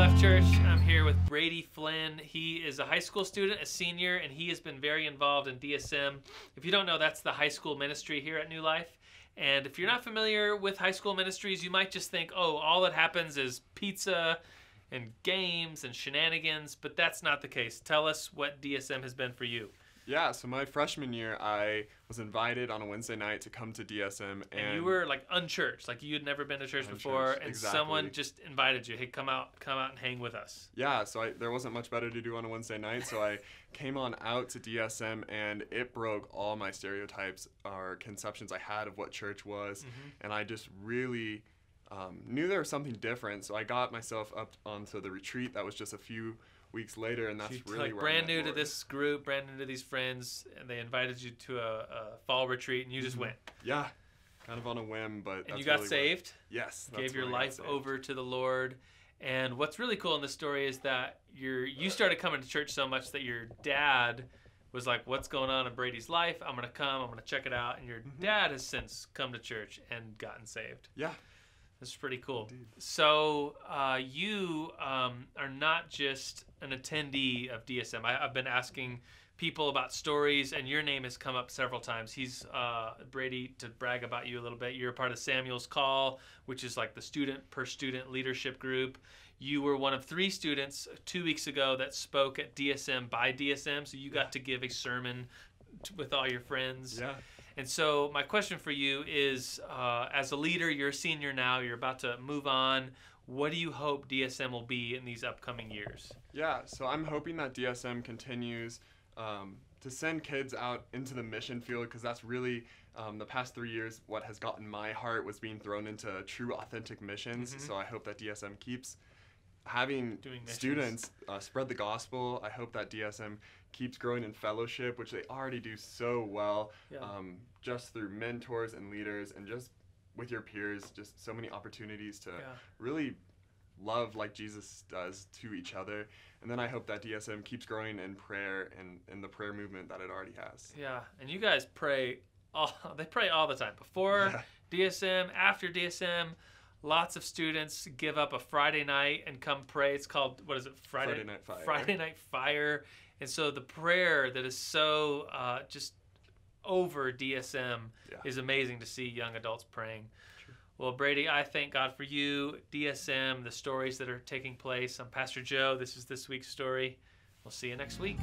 Life Church. I'm here with Brady Flyyn. He is a high school student, a senior, and he has been very involved in DSM. If you don't know, that's the high school ministry here at New Life. And if you're not familiar with high school ministries, you might just think, oh, all that happens is pizza and games and shenanigans, but that's not the case. Tell us what DSM has been for you. Yeah, so my freshman year, I was invited on a Wednesday night to come to DSM. And you were like unchurched, like you had never been to church before, and exactly. Someone just invited you, hey, come out and hang with us. Yeah, so there wasn't much better to do on a Wednesday night, so I came on out to DSM, and it broke all my stereotypes or conceptions I had of what church was, and I just really knew there was something different, so I got myself up onto the retreat that was just a few weeks later, and that's really like where brand new to this group, brand new to these friends, and they invited you to a fall retreat, and you just went. Yeah, kind of on a whim, but and you got really saved. Yes, gave your life over to the Lord. And what's really cool in this story is that you started coming to church so much that your dad was like, "What's going on in Brady's life? I'm gonna come. I'm gonna check it out." And your dad has since come to church and gotten saved. Yeah. This is pretty cool. Indeed. So you are not just an attendee of DSM. I've been asking people about stories, and your name has come up several times. He's Brady, to brag about you a little bit, you're a part of Samuel's Call, which is like the student per student leadership group. You were one of 3 students 2 weeks ago that spoke at DSM by DSM, so you got to give a sermon with all your friends. Yeah. And so my question for you is, as a leader, you're a senior now, you're about to move on. What do you hope DSM will be in these upcoming years? Yeah, so I'm hoping that DSM continues to send kids out into the mission field, because that's really the past 3 years what has gotten my heart was being thrown into true, authentic missions. So I hope that DSM keeps having students spread the gospel. I hope that DSM keeps growing in fellowship, which they already do so well, just through mentors and leaders, and just with your peers, just so many opportunities to really love like Jesus does to each other. And then I hope that DSM keeps growing in prayer and in the prayer movement that it already has. Yeah, and you guys pray they pray all the time. Before DSM, after DSM, lots of students give up a Friday night and come pray. It's called, what is it? Friday Night Fire. Friday Night Fire. And so the prayer that is so just over DSM is amazing to see young adults praying. True. Well, Brady, I thank God for you, DSM, the stories that are taking place. I'm Pastor Joe. This is this week's story. We'll see you next week.